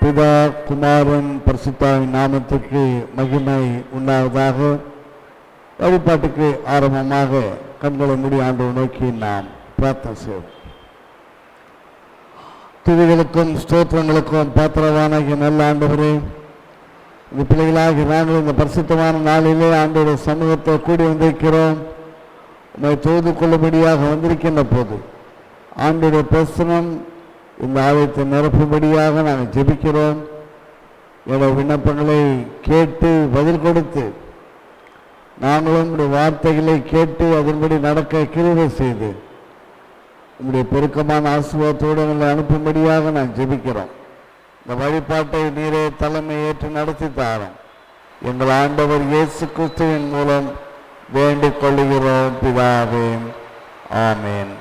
பிதா குமாரன் பரிசுத்தாவின் நாமத்துக்கு மகிமை உண்டாவதாக. வழிபாட்டுக்கு ஆரம்பமாக கண்களை மூடி ஆண்டவரை நோக்கி நாம் பிரார்த்தனை செய்வோம். துதிகளுக்கும் ஸ்தோத்திரங்களுக்கும் பாத்திரவானாகிய நல்ல ஆண்டவரே, இந்த பிள்ளைகளாகி நாங்கள் இந்த பரிசுத்தமான நாளிலே ஆண்டவருடைய சமூகத்தை கூடி வந்திருக்கிறோம். உம்மை தொழுது கொள்ளும்படியாக வந்திருக்கின்ற போது ஆண்டவருடைய பிரசனம் இந்த ஆலயத்தை நிரப்பும்படியாக நாங்கள் ஜெபிக்கிறோம். என்னுடைய விண்ணப்பங்களை கேட்டு பதில் கொடுத்து நாங்களும் உங்களுடைய வார்த்தைகளை கேட்டு அதன்படி நடக்க கிருபை செய்து உங்களுடைய பெருக்கமான ஆசீர்வாதத்தோடு எங்களை அனுப்பும்படியாக நான் ஜெபிக்கிறோம். இந்த வழிபாட்டை நீரே தலைமை ஏற்று நடத்தி தாரும். எங்கள் ஆண்டவர் இயேசு கிறிஸ்துவின் மூலம் வேண்டிக் கொள்ளுகிறோம் பிதாவே, ஆமேன்.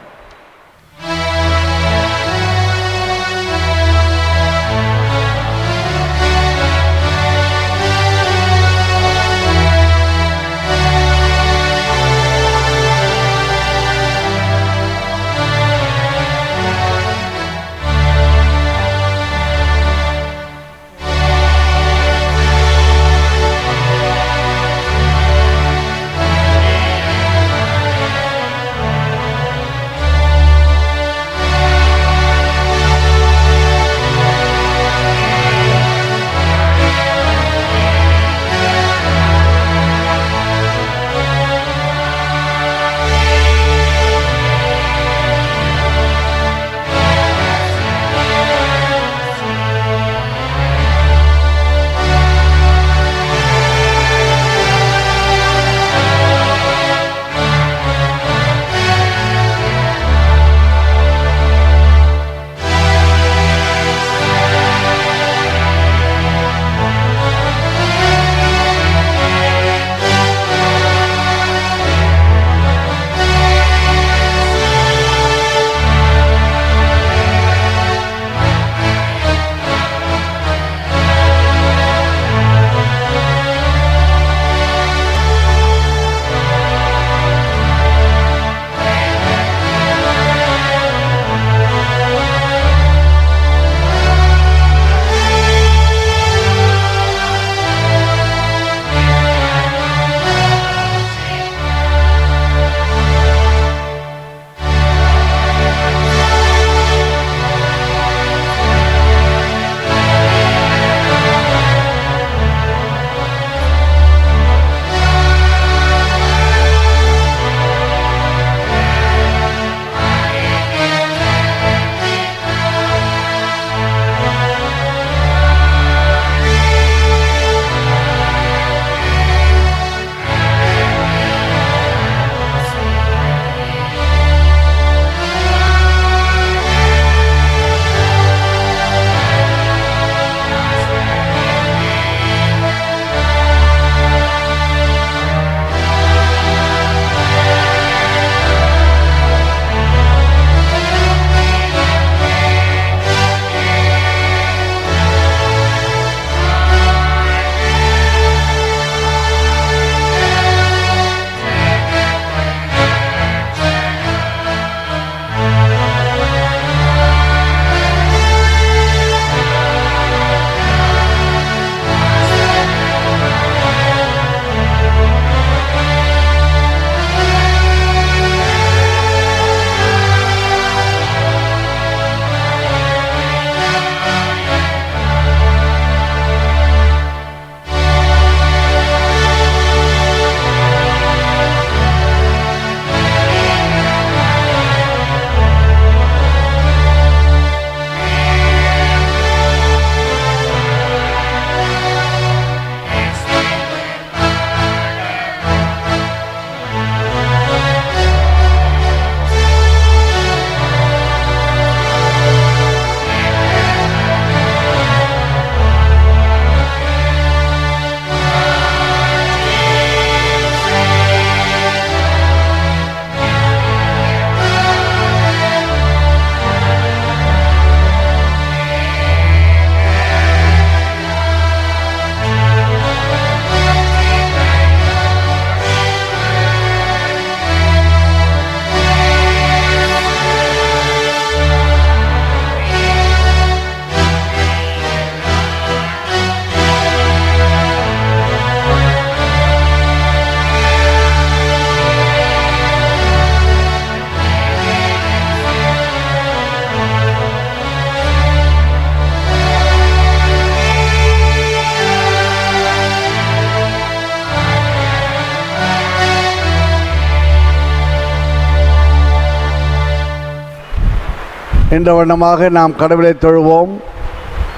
என்ற வண்ணமாக நாம் கடவுளை தொழுவோம்.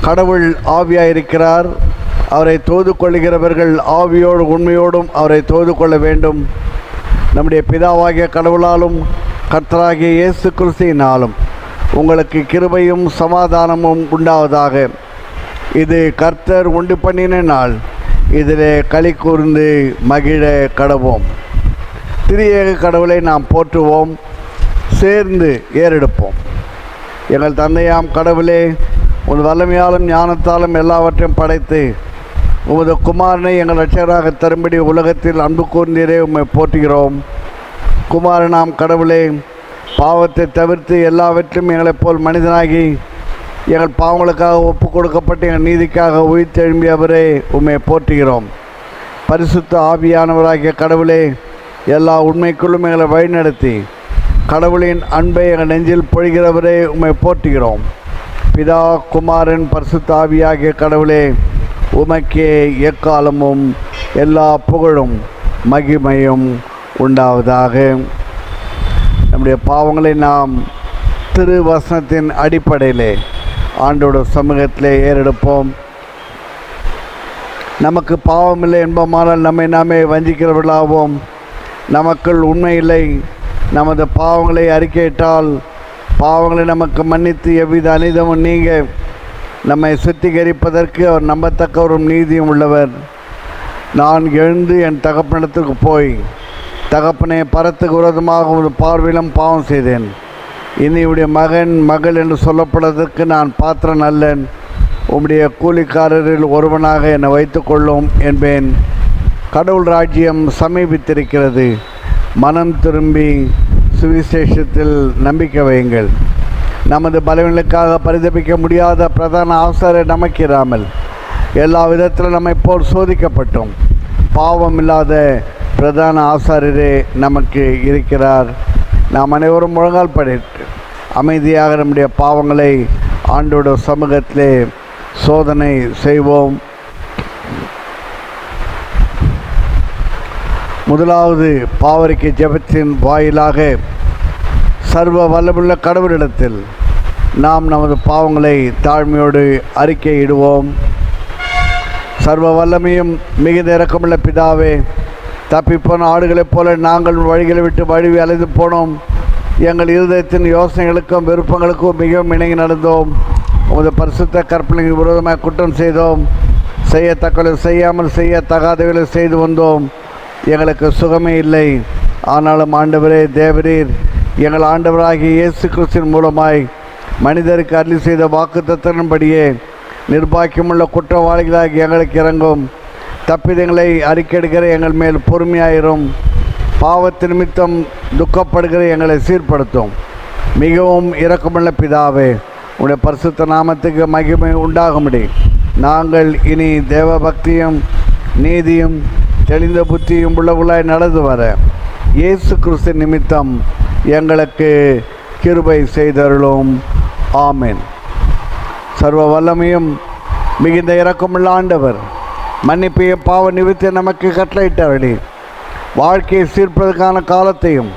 கடவுள் ஆவியாயிருக்கிறார். அவரை தொழுது கொள்ளுகிறவர்கள் ஆவியோடு உண்மையோடும் அவரை தொழுது கொள்ள வேண்டும். நம்முடைய பிதாவாகிய கடவுளாலும் கர்த்தராகிய இயேசு கிறிஸ்துவினாலும் உங்களுக்கு கிருபையும் சமாதானமும் உண்டாவதாக. இது கர்த்தர் உண்டு பண்ணின நாள். இதிலே களி கூர்ந்து மகிழ கடவோம். திரியேக கடவுளை நாம் போற்றுவோம், சேர்ந்து ஏறெடுப்போம். எங்கள் தந்தையாம் கடவுளே, உன் வல்லமையாலும் ஞானத்தாலும் எல்லாவற்றையும் படைத்து உமது குமாரனை எங்கள் இரட்சகராக தரும்படி உலகத்தில் அன்பு கூர்ந்தீரே, உம்மை போற்றுகிறோம். குமாரனாம் கடவுளே, பாவத்தை தவிர்த்து எல்லாவற்றையும் எங்களைப் போல் மனிதனாகி எங்கள் பாவங்களுக்காக ஒப்பு கொடுக்கப்பட்டு எங்கள் நீதிக்காக உயிர்த்தெழும்பியவரே, உம்மை போற்றுகிறோம். பரிசுத்த ஆவியானவராகிய கடவுளே, எல்லா உண்மைக்குள்ளும் எங்களை வழிநடத்தி கடவுளின் அன்பை எங்கள் நெஞ்சில் பொழிகிறவரே, உம்மை போற்றுகிறோம். பிதா குமாரன் பரிசுத்த ஆவியாகிய கடவுளே, உமக்கே எக்காலமும் எல்லா புகழும் மகிமையும் உண்டாவதாக. நம்முடைய பாவங்களை நாம் திருவசனத்தின் அடிப்படையிலே ஆண்டோட சமூகத்திலே ஏறெடுப்போம். நமக்கு பாவமில்லை என்பமானால் நம்மை நாமே வஞ்சிக்கிறவர்களாகவும், நமக்குள் உண்மை இல்லை, நமது பாவங்களை அறிக்கையிட்டால் பாவங்களை நமக்கு மன்னித்து எவ்வித அநீதமும் நீங்க நம்மை சுத்திகரிப்பதற்கு அவர் நம்பத்தக்கவரும் நீதியும் உள்ளவர். நான் எழுந்து என் தகப்பனிடத்திற்கு போய், தகப்பனை பரத்துக்கு விரோதமாக ஒரு பார்வையிலும் பாவம் செய்தேன். இனி உடைய மகன் மகள் என்று சொல்லப்படுவதற்கு நான் பாத்திரன் அல்லன். உம்முடைய கூலிக்காரரில் ஒருவனாக என்னை வைத்து கொள்ளும் என்பேன். கடவுள் ராஜ்யம் சமீபித்திருக்கிறது. மனம் திரும்பி சுவிசேஷத்தில் நம்பிக்கை வையுங்கள். நமது பலவீனங்களுக்காக பரிதபிக்க முடியாத பிரதான ஆசாரியர் நமக்கிராமல் எல்லா விதத்திலும் நம்மை போல் சோதிக்கப்பட்டோம் பாவம் இல்லாத பிரதான ஆசாரியரே நமக்கு இருக்கிறார். நாம் அனைவரும் முழங்கால் படிட்டு அமைதியாக நம்முடைய பாவங்களை ஆண்டோட சமூகத்திலே சோதனை செய்வோம். முதலாவது பாவரிக்கை ஜெபத்தின் வாயிலாக சர்வ வல்லமுள்ள கடவுளிடத்தில் நாம் நமது பாவங்களை தாழ்மையோடு அறிக்கையிடுவோம். சர்வ வல்லமையும் மிகுந்த இரக்கமுள்ள பிதாவே, தப்பிப்போன ஆடுகளைப் போல நாங்கள் வழிகளை விட்டு வழுவி அலைந்து போனோம். எங்கள் இருதயத்தின் யோசனைகளுக்கும் விருப்பங்களுக்கும் மிகவும் இணங்கி நடந்தோம். உமது பரிசுத்த கற்பனைக்கு விரோதமாக குற்றம் செய்தோம். செய்யத்தக்கவை செய்யாமல் செய்யத்தகாதவர்களை செய்து வந்தோம். எங்களுக்கு சுகமே இல்லை. ஆனாலும் ஆண்டவரே தேவரீர் எங்கள் ஆண்டவராகிய இயேசு கிறிஸ்துவின் மூலமாய் மனிதருக்கு அருளி செய்த வாக்குத்தத்தின்படியே நிர்பாக்கியமுள்ள குற்றவாளிகளாகி எங்களுக்கு இறங்கும். தப்பிதங்களை அறிக்கையிடுகிற எங்கள் மேல் பொறுமையாயிரும். பாவத்து நிமித்தம் துக்கப்படுகிற எங்களை சீர்படுத்தும். மிகவும் இரக்கமுள்ள பிதாவே, உடைய பரிசுத்த நாமத்துக்கு மகிமை உண்டாகும்படி நாங்கள் இனி தேவ பக்தியும் நீதியும் தெளிந்த புத்தியும் உள்ளவர்களாய் நடந்து வர இயேசு கிறிஸ்து நிமித்தம் எங்களுக்கு கிருபை செய்தருளும். ஆமென். சர்வ வல்லமையும் மிகுந்த இரக்கமுள்ள ஆண்டவர் மன்னிப்பைய பாவ நிமித்த நமக்கு கட்டளையிட்டவர்களே, வாழ்க்கையை சீர்ப்பதற்கான காலத்தையும்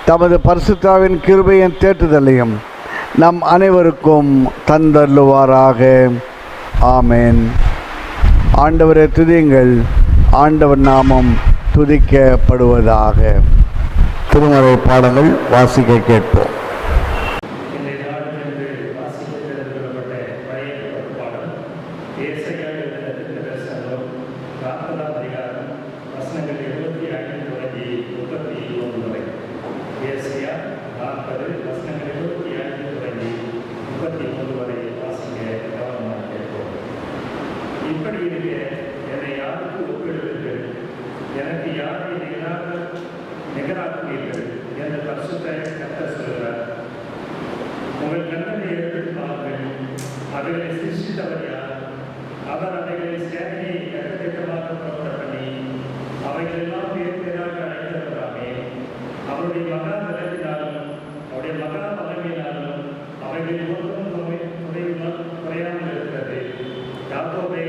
தமது பரிசுத்தாவின் கிருபையின் தேற்றுதலையும் நம் அனைவருக்கும் தந்தருளுவாராக. ஆமென். ஆண்டவரை துதியுங்கள். ஆண்டவர் நாமம் துதிக்கப்படுவதாக. திருமறை பாடங்கள் வாசிக்க கேட்போம். இப்படி இருக்க என்னை யாருக்கு ஒப்பிடுவீர்கள்? எனக்கு யாரை நிகராக்குவீர்கள் என்று பரிசுத்த கர்த்தர் சொல்கிறார். உங்கள் கண்களை எடுத்து பாருங்கள். அவைகளை சிருஷ்டித்தவர் யார்? அவர் அவைகளை சேவையை எக்கச்சக்கமாக புறப்பட பண்ணி அவைகளெல்லாம் பேர் பேராக அழைத்தவராமே. அவருடைய மகா பலத்தினாலும் அவருடைய மகா பலமையினாலும் அவைகளில் ஒன்றும் குறையாமல் இருக்கிறது. யாக்கோபே,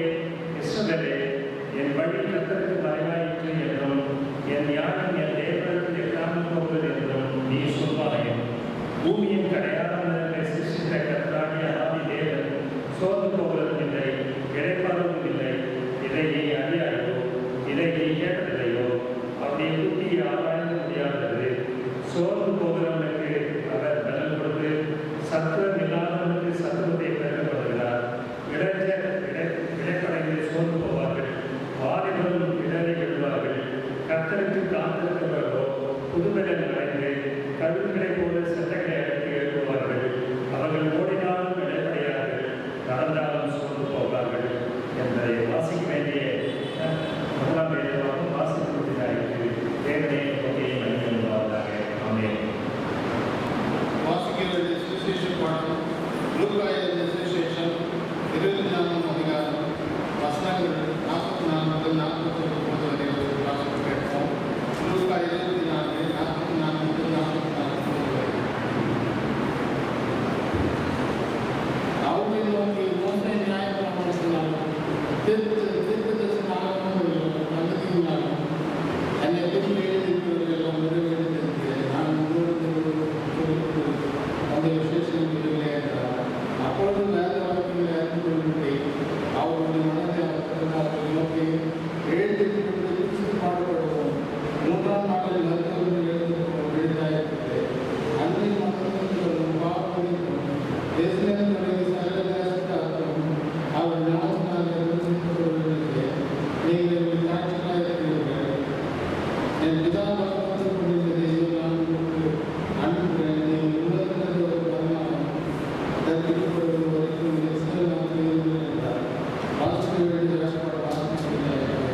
இஸ்ரவேலே, என் வழி கர்த்தருக்கு மறைவாயிற்று என்றும் என் ஞானம் என் தேவனிடத்தில் எட்டாமல் போவது என்றும் நீ சொல்வாயே. பூமியின் கடையாளர்களை சிருஷ்டித்த லூக்கா எழுதிய சுவிசேஷம் 24ஆம் அதிகாரம் வசனங்கள் 44 முதல் 49 வரை வாசிக்க கேட்போம். லூக்கா 24 44 முதல் 49 வரை. அவரை நோக்கி மோசே நியாயப்பிரமாணத்தினாலும் தீர்க்கதரிசனமாகவும் நம்பிக்கையினாலும் என்னை திரும்பி எழுதியிருக்கிறவர்கள் எல்லாம் நிறைவேறியிருக்கிறது. நான் உங்களுக்கு அந்த விசேஷம் இல்லை என்றார். அப்பொழுது வேத வாக்கியங்களை அறிந்து கொள்ளும்படி அவருடைய மனதை அவர்கள் நோக்கி எழுதியிருக்கிறது கிறிஸ்து பாடுபடுவோம், 3ஆம் நாளில் மருத்துவர்கள் எழுதியிருக்கிறது. அன்னை மக்களும் பாவங்களும் தேசத்தின் தொடங்கி சகல தேசத்தாரும் அவர் நாமத்தினால் எழுதியிருக்கிறவர்களுக்கு நீங்கள் சாட்சிகளாக இருக்கிறீர்கள். என் பிதா பகவான் கொண்டிருந்ததை நான் உங்களுக்கு அனுப்புகிறேன். நீங்கள் உலகத்தில் ஒரு பரிமாணம் தற்கிடுப்படுவது வரைக்கும் இஸ்ரேல் நாட்டில் இருந்தது என்றார். வாசிக்க வேண்டிய கஷ்டப்பட வாசிக்கிறார்கள்.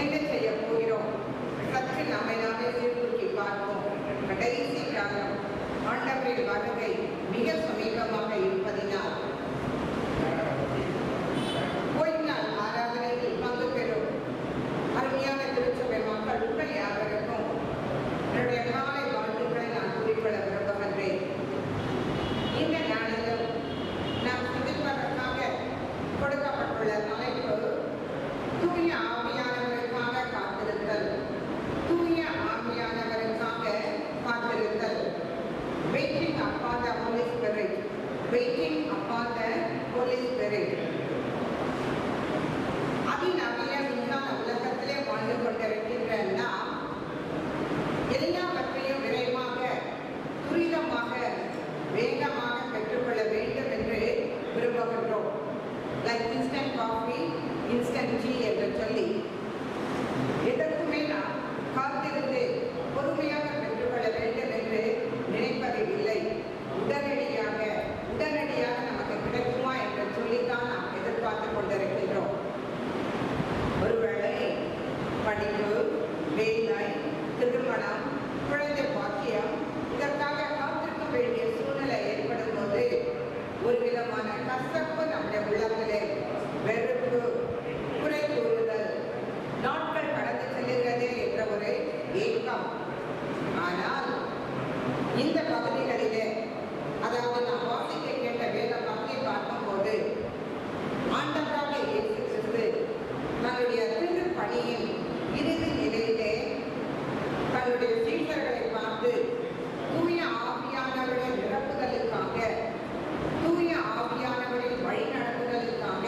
என்ன செய்ய போகிறோம்? சற்று நம்மை நாமே சீர்தூக்கி பார்ப்போம். கடைசி waiting upon the Holy Spirit. அதிநவீன விஞ்ஞான உலகத்திலே வாழ்ந்து கொண்டிருக்கின்ற நாம் எல்லாவற்றையும் விரைவாக துரிதமாக வேகமாக பெற்றுக்கொள்ள வேண்டும் என்று விரும்புகின்றோம். Like instant coffee, instant tea என்று சொல்லி எதற்குமே நாம் காத்திருந்து பொறுமையாக பெற்றுக்கொள்ள வேண்டும் என்று நினைப்பது இல்லை. உடனடியாக நமக்கு கிடைக்குமா என்று சொல்லித்தான் நாம் எதிர்பார்த்து கொண்டிருக்கின்றோம். ஒருவேளை படிப்பு, வேலை, திருமணம், குழந்தை பாக்கியம் இதற்காக காத்திருக்க வேண்டிய சூழ்நிலை ஏற்படும் போது ஒரு விதமான கசப்பு நம்முடைய உள்ளத்திலே, வெறுப்பு, குறை கூறுதல், நாட்கள் கடந்து செல்கிறதே என்ற ஒரு ஏக்கம். ஆனால் இந்த பகுதிகளிலே, அதாவது நாம் வாசிக்க கேட்ட வேத பகுதியை பார்க்கும்போது ஆண்டவராக இயேசு கிறிஸ்து தன்னுடைய திரு பணியின் இறுதி நிலையிலே தன்னுடைய சீடர்களை பார்த்து தூய ஆவியானவரின் நிரப்புதலுக்காக, தூய ஆவியானவரின் வழிநடத்துதலுக்காக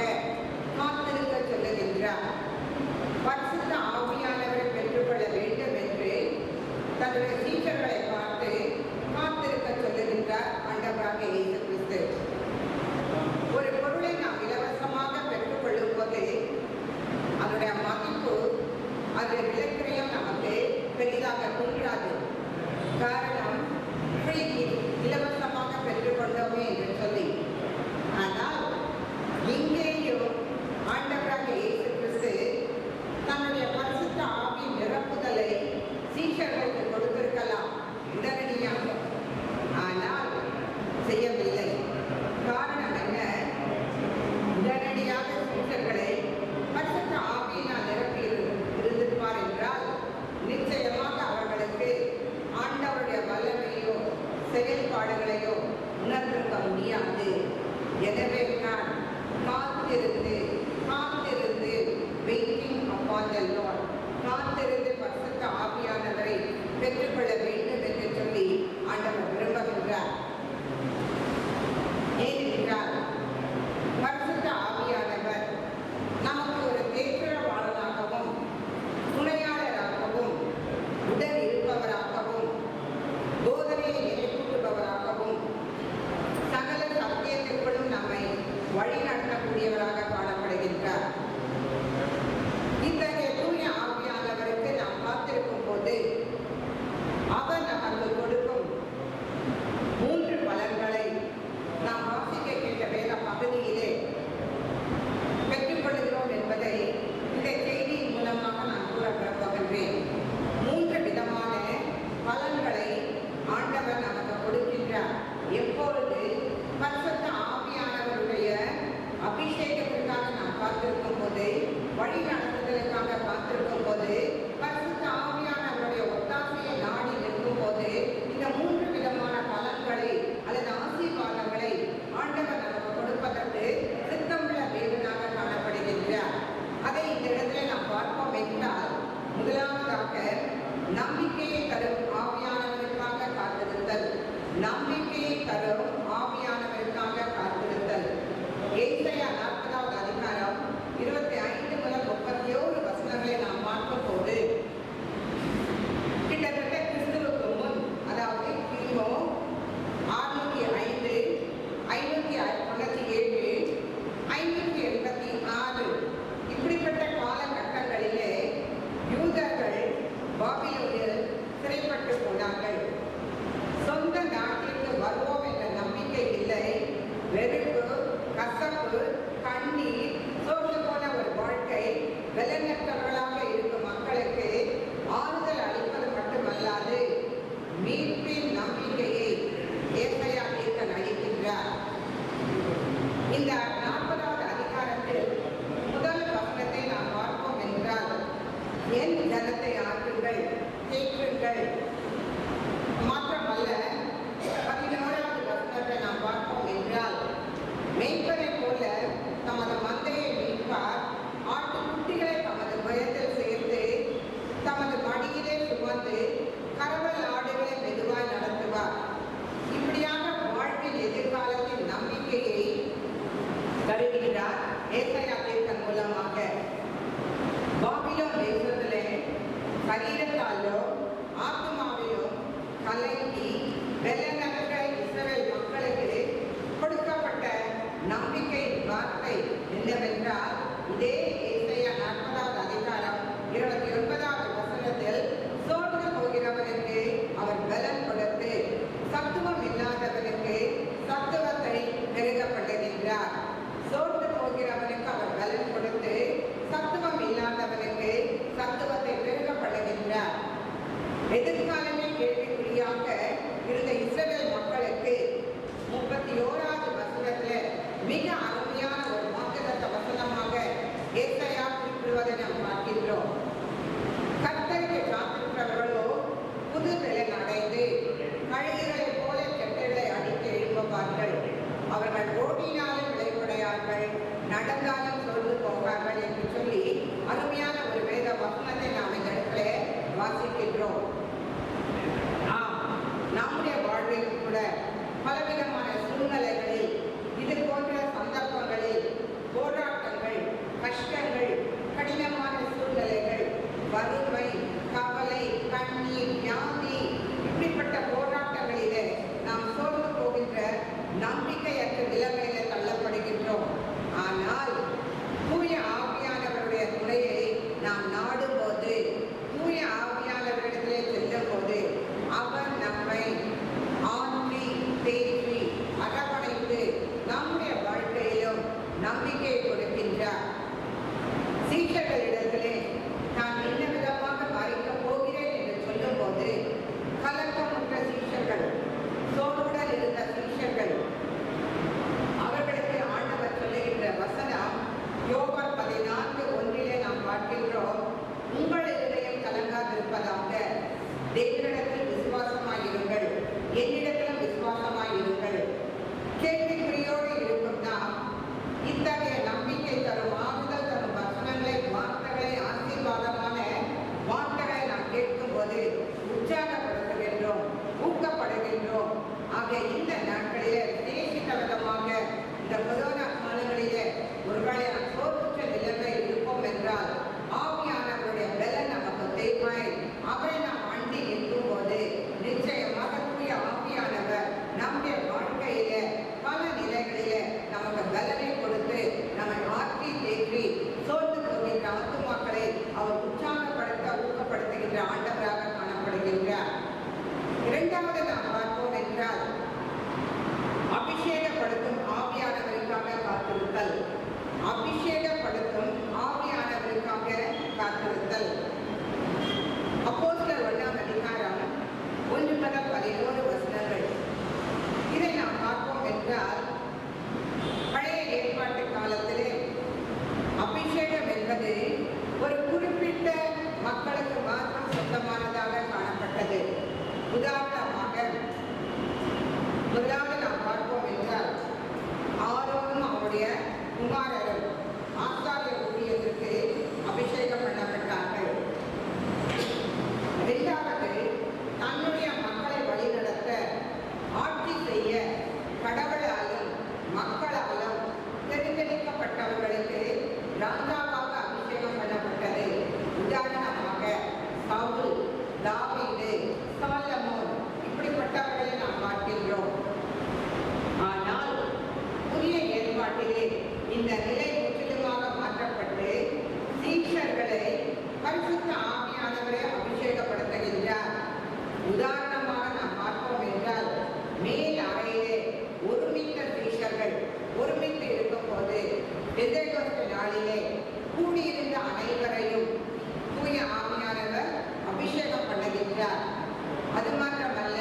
காத்திருக்க சொல்லுகின்றார். பரிசுத்த ஆவியானவரை பெற்றுக்கொள்ள வேண்டும் என்று தன்னுடைய சீடர்களை பார்த்து காத்திருக்க சொல்லுகின்றார் ஆண்டவராக இயேசு கிறிஸ்து. ஒரு பொருளை நாம் இலவசமாக பெற்றுக்கொள்ளும் போது அதனுடைய மதிப்பு, அதனுடைய விலைக்கிரயம் நமக்கு பெரிதாக குன்றாது. காரணம், இலவசமாக பெற்றுக்கொண்டோமே என்று சொல்லி. ஆனால் இங்கேயும் ஆண்டவராக இயேசு கிறிஸ்து தன்னுடைய பரிசுத்த ஆவியின் நிரப்புதலை சீஷர்களுக்கு கொடுத்திருக்கலாம் உடனடியாக. ஆனால் செய்யவில்லை. காரணம் என்ன? உடனடியாக சீஷர்களை பரிசுத்த ஆவியினால் நிரப்பி இருந்திருப்பார் என்றால் நிச்சயமாக அவர்களுக்கு ஆண்டவருடைய வல்லமையோ செயல்பாடுகளையோ உணர்ந்திருக்க முடியாது. எனவே நான் காத்திருந்து வெயிட்டிங் அப்பான் தி லார்ட், காத்திருந்து பரிசுத்த ஆவியானவரை பெற்றுக்கொள்ள வேண்டும் என்று சொல்லி ஆண்டவர் விரும்புகின்றார். ஏனென்றால் பரிசுத்த ஆவியானவர் நமக்கு ஒரு தேற்றவாளனாகவும் துணையாளராகவும் உடன் இருப்பவராகவும் போதனையை நினைப்பூட்டுபவராகவும் சகல சத்தியத்திற்குள்ளும் நம்மை வழிநடத்தக்கூடியவராக காணப்படுகின்றார். இத்தகைய தூய ஆவியானவருக்கு நாம் காத்திருக்கும் போது அவர் நமக்கு கொடுக்கும் 3 பலன்களை நாம் வாசிக்க கேட்ட வேத பகுதியிலே பெற்றுக்கொள்கிறோம் என்பதை இந்த செய்தியின் மூலமாக நான் கூற விரும்புகின்றேன். 3 விதமான பலன்களை ஆண்டவர் நமக்கு கொடுக்கின்றார். எப்பொழுது பரிசுத்த ஆவியானவருடைய அபிஷேகத்திற்காக நாம் காத்திருக்கும் போது, வழி நடத்துதலுக்காக காத்திருக்கும் போது, பரிசுத்த ஆவியானவருடைய ஒத்தாசையை நாடி நிற்கும் போது இந்த 3 விதமான பலன்களை அல்லது ஆசீர்வாதங்களை ஆண்டவர் நமக்கு கொடுப்பதற்கு சித்தமுள்ள தேவனாக காணப்படுகின்றார். அதை இந்த இடத்துல நாம் பார்ப்போம் என்றால், முதலாவதாக நம்பிக்கையை தரும் ஆவியானவருக்காக காத்திருத்தல். நம்பிக்கையை தரும் ஆவியானவருக்காக காத்திருத்தல். ஏசாயா 40வது அதிகாரம் 25 முதல் 31 வசனங்களை நாம் பார்க்கும் போது கிட்டத்தட்ட கிறிஸ்துவுக்கு முன், அதாவது கிமு 605, 597, 586 இப்படிப்பட்ட காலகட்டங்களிலே யூதர்கள் பாபிலோனில் சிறைப்பட்டு போனார்கள். சொந்த நாட்டிற்கு வருவோம் என்ற நம்பிக்கை இல்லை. வெறுப்பு, கசப்பு, கண்ணீர், சோர்ந்து போன ஒரு வாழ்க்கை, பலனற்றவர்களாக இருக்கும் மக்களுக்கு ஆறுதல் அளிப்பது மட்டுமல்லாது மீட்பின் நம்பிக்கையை ஏசாயா தீர்க்கன் அளிக்கின்றார். இந்த 40வது அதிகாரத்தில் முதல் வசனத்தை நாம் பார்ப்போம் என்றால், என் ஜனத்தை ஆற்றுங்கள், தேற்றுங்கள். மாத்திரமல்ல 11வது வசனத்தை நாம் பார்ப்போம் என்றால், மேய்ப்பரை போல தமது மந்தையை கலங்கி வெள்ளநற்ற இஸ்ரவேல் மக்களுக்கு கொடுக்கப்பட்ட நம்பிக்கை வார்த்தை என்னவென்றால், இதே ஏசாயா 40வது அதிகாரம் 29வது வசனத்தில், சோர்ந்து போகிறவனுக்கு அவர் பலன் கொடுத்து சத்துவம் இல்லாதவனுக்கு சத்துவத்தை பெருகப்படுகின்றார். சோர்ந்து போகிறவனுக்கு அவர் பலன் கொடுத்து சத்துவம் இல்லாதவனுக்கு சத்துவத்தை பெருகப்படுகின்றார். எதிர்காலமே கேள்விக்குறியாக இருந்த இஸ்ரவேல் மக்களுக்கு 31வது வசனத்தில் மிக அருமையான ஒரு வாக்குத்தத்த வசனமாக ஏசாயா குறிப்பிடுவதை நாம் பார்க்கின்றோம். கர்த்தருக்கு காத்திருக்கிறவர்களோ புது பலன் அடைந்து கழுகுகளைப் போல செட்டைகளை அடித்து எழுப்புவார்கள். அவர்கள் ஓடினாலும் விளைவுடையார்கள், நடந்தாலும் சோர்ந்து போவார்கள் என்று சொல்லி அருமையான ஒரு வேத வசனத்தை நாம் இந்த இடத்துல வாசிக்கின்றோம். நம்முடைய வாழ்வில் கூட பலவிதமான சூழ்நிலைகளில், இது போன்ற சந்தர்ப்பங்களில் போராட்டங்கள், கஷ்டங்கள், கடினமான சூழ்நிலைகள், வறுமை, கவலை, கண்ணீர், வியாதி, இப்படிப்பட்ட போராட்டங்களிலே நாம் சோர்ந்து போகின்ற நம்பிக்கையற்ற நிலைமையில தள்ளப்படுகின்றோம். ஆனால் தூய ஆவியானவருடைய துணையை நாம் நாடும்போது, தூய ஆவியானவரிடத்திலே செல்லும் போது அவர் நம்மை ஆற்றி தேற்றி அரவணைத்து நம்முடைய வாழ்க்கையிலும் நம்பிக்கையை கொடுக்கின்றார். சீஷர்களிடத்திலே நான் என்ன விதமாக மறைக்கப் போகிறேன் என்று சொல்லும் போது, கலக்கமுற்ற சீஷர்கள், சோர்வுடன் இருந்த சீஷர்கள், அவர்களுக்கு ஆண்டவர் சொல்லுகின்ற வசனம் யோவான் 14:1 நாம் பார்க்கின்றோம். உங்கள் இதயம் கலங்காதிருப்பதாக, தேவனிடத்தில் விசுவாசமாயிருங்கள், என்னிடத்திலும் விசுவாசமாயிருங்கள். கேள்விக்குறியோடு இருக்கும் நாம் இத்தகைய நம்பிக்கை தரும், ஆறுதல் தரும் வசனங்களை, வார்த்தைகளை, ஆசீர்வாதமான வார்த்தைகளை நாம் கேட்கும் போது உற்சாகப்படுத்துகின்றோம், ஊக்கப்படுகின்றோம். ஆக இந்த நாட்களிலே விசேஷித்த விதமாக இந்த கொரோனா காலங்களிலே ஒருவேளை நாம் சோர்வுற்ற நிலைமை இருப்போம் என்றால், ஆவியானவருடைய பலன் நமக்கு தேவை. அவரை நாம் அண்டி நிற்கும் போது நிச்சயமாக தூய ஆவியானவர் நம்முடைய வாழ்க்கையிலே பல நிலைகளிலே நமக்கு பலனை கொடுத்து நம்மை ஆற்றி தேற்றி சோர்ந்து போகின்ற ஆத்துமாக்களை அவர் உற்சாகப்படுத்த ஊக்கப்படுத்துகின்ற ஆண்டவராக காணப்படுகின்றார். இரண்டாவது நாம் பார்ப்போம் என்றால், அபிஷேகப்படுத்தும் ஆவியானவருக்காக காத்திருத்தல். அபிஷேகப்படுத்தும் ஆவியானவருக்காக காத்திருத்தல். அப்போஸ்தலர் 1ஆம் அதிகாரம் 1 முதல் 11 வசனங்கள். இதை நாம் பார்ப்போம் என்றால், பழைய ஏற்பாட்டு காலத்திலே அபிஷேகம் என்பது ஒரு குறிப்பிட்ட மக்களுக்கு மாத்திரம் சொந்தமானதாக காணப்பட்டது. உதாரணமாக முதலாவது நாம் பார்ப்போம் என்றால், ஆரோனும் அவருடைய குமாரரும் ஆசாரிய ஊழியத்திற்கு அபிஷேகம் பண்ணப்பட்டார்கள். இரண்டாவது, தன்னுடைய மக்களை வழிநடத்த, ஆட்சி செய்ய கடவுளாலும் மக்களாலும் தேர்ந்தெடுக்கப்பட்டவர்களுக்கு ராஜாவாக அபிஷேகம் பண்ணப்பட்டது. உதாரணமாக சவுல், தாவீது, சாலமோன், இப்படிப்பட்டவர்களை நாம் பார்க்கின்றோம். ஆனால் புதிய ஏற்பாட்டிலே இந்த நிலை முற்றிலுமாக மாற்றப்பட்டு சீஷர்களை பரிசுத்த ஆவியானவரை அபிஷேகப்படுத்துகின்றார். உதாரணமாக நாம் பார்ப்போம் என்றால், மேல் அறையிலே ஒருமித்த சீஷர்கள் ஒருமித்து இருக்கும் போது பெந்தெகோஸ்தே நாளிலே கூடியிருந்த அனைவரையும் தூய ஆவியானவர் அபிஷேகம் பண்ணுகின்றார். அது மாத்திரமல்ல,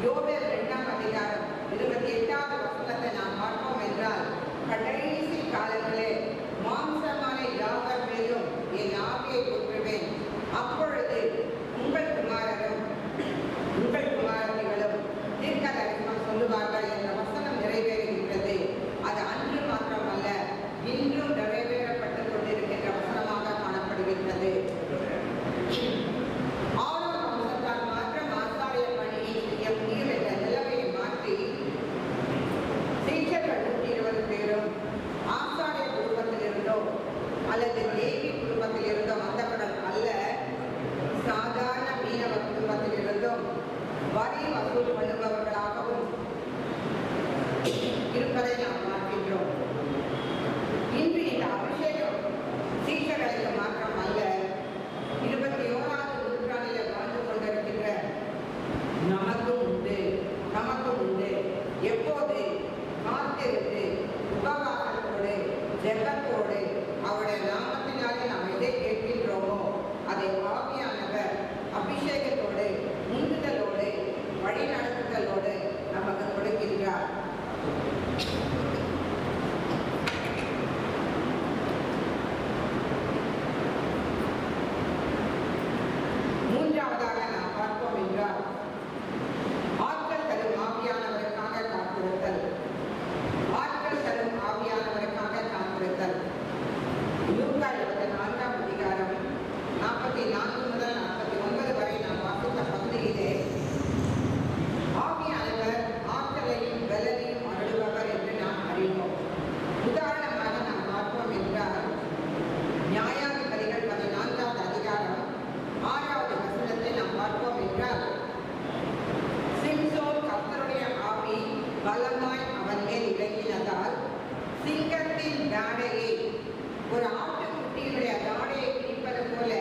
யோவேல் 2ஆம் அதிகாரம் 28வது வசனத்தை நாம் பார்ப்போம் என்றால், கடைசி காலங்களே மாம்சமான யாவர் மேலும் என் ஆவியை ஊற்றுவேன், அப்பொழுது உங்கள் குமாரரும் உங்கள் குமாரத்திகளும் தீர்க்க தரிசனம் சொல்லுவார்கள் என்ற வசனம் நிறைவேறுகின்றது. அது அன்று மாத்திரமல்ல, இன்றும் நிறைவேறப்பட்டுக் கொண்டிருக்கின்ற வசனமாக காணப்படுகிறது. வரி வசூல் பண்ணுபவர்களாகவும் இருப்பதை நாம் பார்க்கின்றோம். இன்று இந்த அபிஷேகம் சீஷர்களுக்கு மாற்றம் அல்ல, 21ஆம் நூற்றாண்டில் வாழ்ந்து கொண்டிருக்கின்ற நமக்கும் உண்டு. எப்போது காத்திருந்து உபவாசத்தோடு ஜெபத்தோடு அவருடைய நாமத்தினாலே நாம் எதை கேட்கின்றோமோ அதை ஆவியானவர் அபிஷேகத்தோடு உந்துதலோடு வழி நடத்துதலோடு நமக்கு கொடுக்கின்றார். மூன்றாவதாக நாம் பார்ப்போம் என்றால் ஆற்றல் தரும் ஆவியானவருக்காக காத்திருத்தல். ஆற்றல் தரும் ஆவியானவருக்காக காத்திருத்தல். லூக்கா 24ஆம் அதிகாரம் 44 முதல் 49 வரை நாம் வாசித்த பகுதியிலே ஆவியானவர் ஆற்றலையும் பலனையும் அருளுபவர் என்று நாம் அறிவோம். உதாரணமாக நாம் பார்ப்போம் என்றால் நியாயாதிபதிகள் 14ஆம் அதிகாரம் 6வது வசனத்தை நாம் பார்ப்போம் என்றால், சிம்சோன் கர்த்தருடைய ஆவி பலமாய் அவன் மேல் இறங்கினதால் சிங்கத்தின் தாடையை, ஒரு ஆட்டுக்குட்டியினுடைய தாடையை பிடிப்பது போல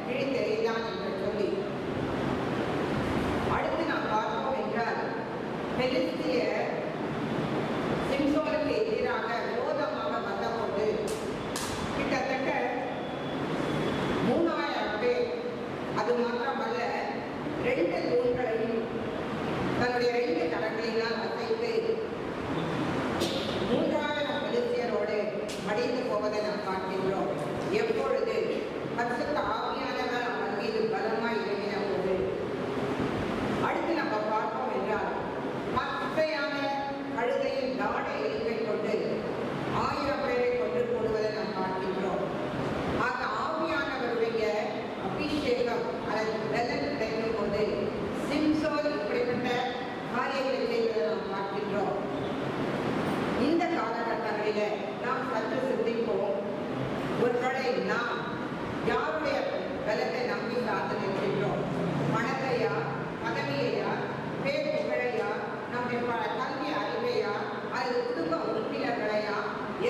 கிழித்தெறிந்தான் என்று சொல்லி. அடுத்து நாம் பார்ப்போம் என்றால் பெலிஸ்தியர் சிம்சோனுக்கு எதிராக விரோதமாக வந்தபோது கிட்டத்தட்ட 3000 பேர், அது மாத்திரமல்ல 2 தூண்களையும் தன்னுடைய 2 கரங்களினால் அசைத்து 3000 பெலிஸ்தியரோடு மடிந்து போவதை நாம் பார்க்கின்றோம். எப்பொழுது பரிசுத்த ஆவியானவர் அவன் மீது பலமாய் இறங்கின போது. அடுத்து நம்ம பார்ப்போம் என்றால் பச்சையான கழுதையின் தாடை எலும்பை கொண்டு 1000 பேரை கொண்டு போடுவதை நாம் பார்க்கின்றோம். ஆக ஆவியானவருடைய அபிஷேகம் அதன் பலன் கிடைக்கும் போது சிம்சோன் இப்படிப்பட்ட காரியங்களை செய்வதை நாம் பார்க்கின்றோம். இந்த காலகட்டங்களில் நாம் சற்று சிந்திப்போம். ஒருவேளை நாம் யாருடைய பலத்தை நம்பி சார்ந்து நிற்கின்றோம்? பணத்தையா, பதவியையா, பேர் புகழையா, நம்முடைய கல்வி அறிவையா, அல்லது குடும்ப உறுப்பினர்களையா,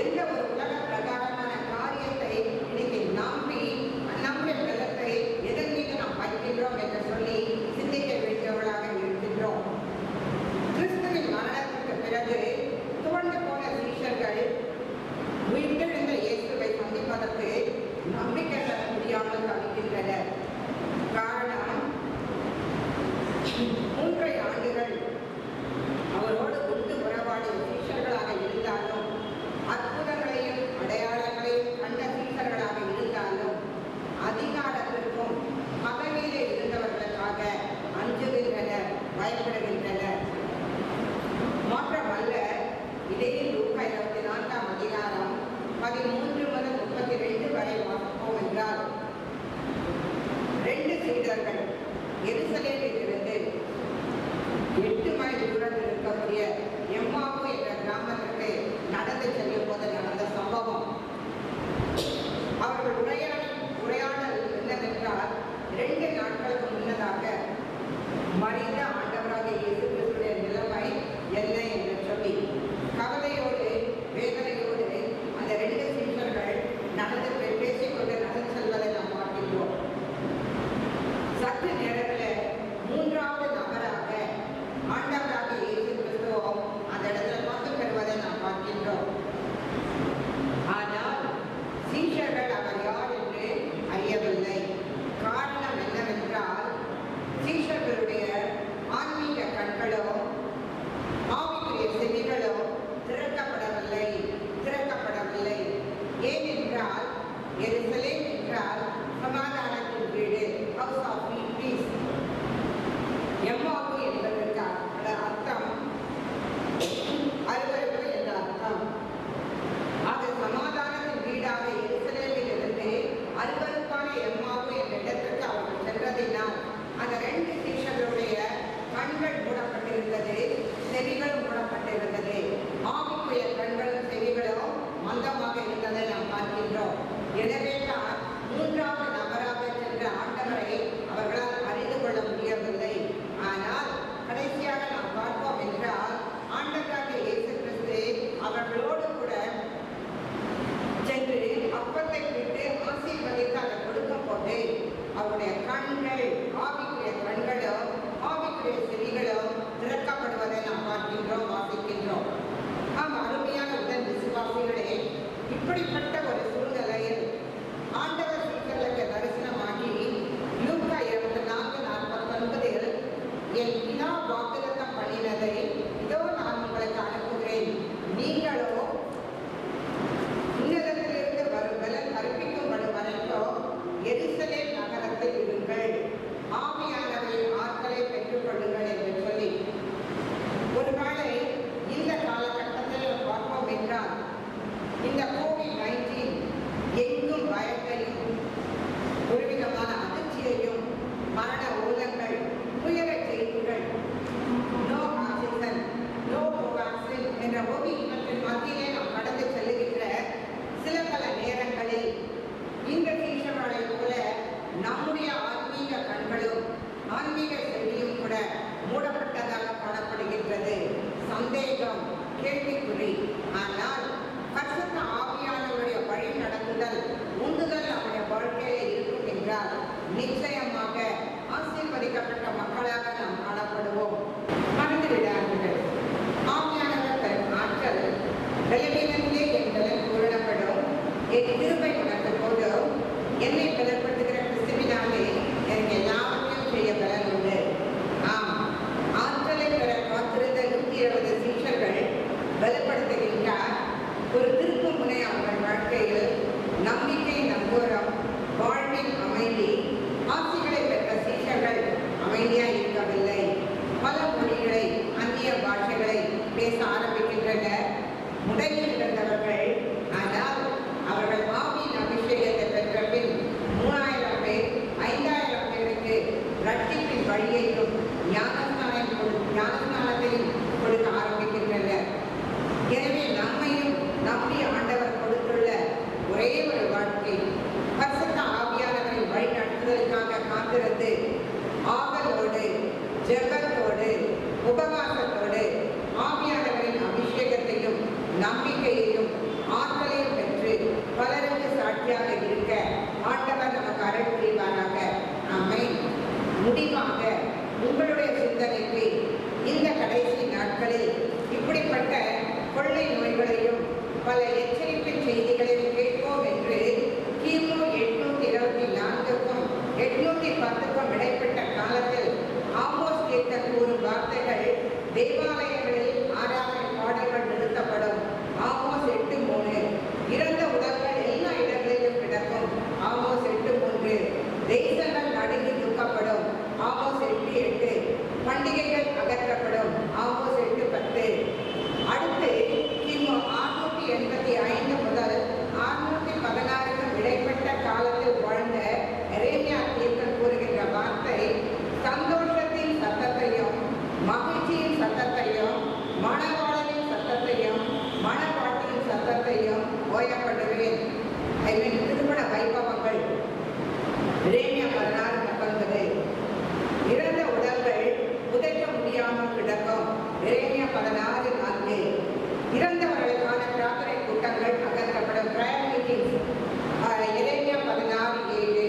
எந்த ஒரு உலக பிரகாரமான காரியத்தை இன்னைக்கு நம்பி நம்முடைய பலத்தை எதன் மீது நாம் வைக்கின்றோம் என்று சொல்லி சிந்திக்க வேண்டியவர்களாக இருக்கின்றோம். கிறிஸ்துவின் மரணத்திற்கு பிறகு துவண்டு போன சீஷர்கள் உயிர்த்தெழுந்த இயேசுவை சந்திப்பதற்கு நம்பிக்கை தர முடியாமல் தவிக்கின்றனர். காரணம், 3 ஆண்டுகள் அவரோடு உண்டு உறவாடிய சீஷர்களாக இருந்தாலும், அற்புதங்களையும் அடையாளங்களையும் கண்ட சீஷர்களாக இருந்தாலும், அதிகாரத்திற்கும் பதவியிலே இருந்தவர்களுக்காக அஞ்சுகின்றனர், பயப்படுகின்றனர். மாற்றமல்ல, இதே லூக்கா 24ஆம் அதிகாரம் 13 முதல் 32 வரை வாசிப்போம் என்றால், 2 சீடர்கள் எருசலேமில் இருந்து 8 மைல் தூரத்தில் இருக்கக்கூடிய எம்மாவு என்ற கிராமத்திற்கு நடந்து செல்லும் போது நடந்த சம்பவம். அவர்கள் உரையாடல் என்னவென்றால், 2 நாட்களுக்கு முன்னதாக மரித்த ஆண்டவராக இயேசு கிறிஸ்துவின் நிலைமை என்ன என்று சொல்லி கவலையோடு வேதனையோடு அந்த 2 சீஷர்கள் நடந்து பேசிக்கொண்டு நடந்து செல்வதை நாம் பார்க்கின்றோம். சற்று நேரத்தில் 3வது நபராக ஆண்டவராக இயேசு கிறிஸ்துவும் அந்த இடத்துல பங்கு பெறுவதை நாம் பார்க்கின்றோம். ஆனால் சீஷர்கள் அவர் யார் என்று அறியவில்லை. காரணம் என்னவென்றால், சீஷர்களுடைய என் பிதா வாக்குத்தத்தம் பண்ணினதை இதோ நான் உங்களுக்கு அனுப்புகிறேன். நீங்களோ உன்னதத்திலிருந்து வரும் பலன் கற்பிக்கும் வரைக்கும் எருசலேம் நகரத்தில் இருங்கள், ஆவியானவரின் ஆட்களை பெற்றுக் கொள்ளுங்கள் என்று சொல்லி ஒருவேளை இந்த காலகட்டத்தில் பார்ப்போம் என்றால் இந்த COVID-19 எங்கும் பயத்தையும் ஒரு விதமான அதிர்ச்சியையும் மரண ஓலங்கள் துயர செய்திகள் நோ ஆக்சிஜன் நோ கோவாக்சின் என்ற இவற்றின் மத்தியிலே நாம் கடந்து செல்லுகின்ற சில பல நேரங்களில் இந்த சீஷர்களை போல நம்முடைய ஆன்மீக கண்களும் ஆன்மீக செவியும் கூட மூடப்பட்டதாக காணப்படுகின்றது. சந்தேகம், கேள்விக்குறி. ஆனால் பரிசுத்த ஆவியானவருடைய வழி நடத்துதல் உந்துதல் நம்முடைய வாழ்க்கையில இருக்கும் என்றால் நிச்சயமாக ஆசீர்வதிக்கப்பட்ட மக்களாக நாம் காணப்படுவோம். மறந்துவிடாதீர்கள், ஆவியானவர் தரும் ஆற்றல் பலவீனத்திலே என்பதன் பூரணப்படும். என் கிருபை உனக்கு போதும், என்னை பலப்படுத்துகிற கிறிஸ்துவினாலே எனக்கு எல்லாவற்றையும் செய்ய பலன் உண்டு. ஆம், ஆற்றலை பெற காத்திருந்த 120 சீஷர்கள் பலப்படுத்துகின்றார். ஒரு திருப்பு முனை அவர்கள் வாழ்க்கையில் நம்பிக்கை, நங்கூரம், வாழ்வின் அமைதி. ஆசிகளை பெற்ற சீஷர்கள் அமைதியாக இருக்கவில்லை. பல மொழிகளை, அந்நிய பாஷைகளை பேச ஆரம்பிக்கின்றனர். முடையில் இருந்தவர்கள், ஆனால் அவர்கள் ஆவியின் அபிஷேகத்தை பெற்ற பின் 3000 பேர் 5000 பேருக்கு ரட்சிப்பின் வழியையும் ஞானஸ்நானத்தையும் கொடுக்க ஆரம்பிக்கின்றனர். எனவே நம்மையும் நம்முடைய ஆண்டவர் கொடுத்துள்ள ஒரே ஒரு வாழ்க்கை பரிசுத்த ஆவியானவரின் வழி நடத்துதலுக்காக காத்திருந்து ஆவலோடு, ஜெபத்தோடு, உபவாசத்தோடு ஆவியானவரின் அபிஷேகத்தையும் நம்பிக்கையையும் ஆற்றலையும் பெற்று பலருக்கு சாட்சியாக இருக்க ஆண்டவர் நமக்கு அருள் புரிவாராக. ஆமென். முடிவாக உங்களுடைய சிந்தனைக்கு இந்த கடைசி நாட்களில் இப்படிப்பட்ட கொள்ளை நோய்களையும் பல எச்சரிக்கை செய்திகளையும் கேட்போம் என்று கிமு 824க்கும் 810க்கும் இடைப்பட்ட காலத்தில் ஆமோஸ் தீர்க்கன் கூறும் வார்த்தைகள் தேவாலயங்களில் ஆராதனை பாடல்கள் நிறுத்தப்படும். ஆமோஸ் 8:3. இறந்த உடல்கள் எல்லா இடங்களிலும் கிடக்கும். ஆமோஸ் 8:3. தேசங்கள் நடுங்கி துக்கப்படும். ஆமோஸ் 8:8. பண்டிகைகள் அகற்றப்படும். ஆமோஸ் 8:10. அடுத்து கிமு 685 முதல் 616க்கும் இடைப்பட்ட காலத்தில் வாழ்ந்த எரேமியா தீர்க்கன் கூறுகின்ற வார்த்தை சந்தோஷத்தின் சத்தத்தையும் மகிழ்ச்சியின் சத்தத்தையும் மணவாளனின் சத்தத்தையும் மணவாட்டியின் சத்தத்தையும் ஓயப்படுவேன். திருமண வைபவங்கள் எரேமியா 16:19. இறந்த உடல்கள் புதைக்க முடியாமல் கிடக்கும். எரேமியா 16:4. இறந்தவர்களுக்கான பிரார்த்தனை கூட்டங்கள் அகற்றப்படும். Prayer meetings. எரேமியா 16:7.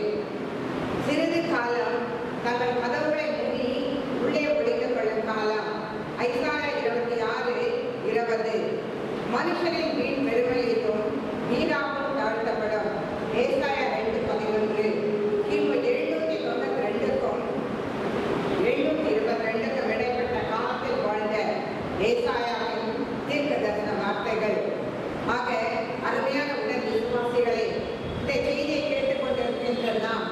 சிறிது காலம் தங்கள் கதவுகளை மூடி உள்ளே ஒழித்துக் கொள்ளும் காலம். ஐசாயா 26:20. மனுஷரின் வீண் பெருமையையும் வீணாகவும் தாழ்த்தப்படும். ஏசாயா 2:11. கிமு 792க்கும் 722க்கும் இடைப்பட்ட காலத்தில் வாழ்ந்த ஏசாயாவின் தீர்க்க தரிசன வார்த்தைகள். ஆக அருமையான உடல் விசுவாசிகளை, இந்த செய்தியை கேட்டுக்கொண்டிருக்கின்ற நாம்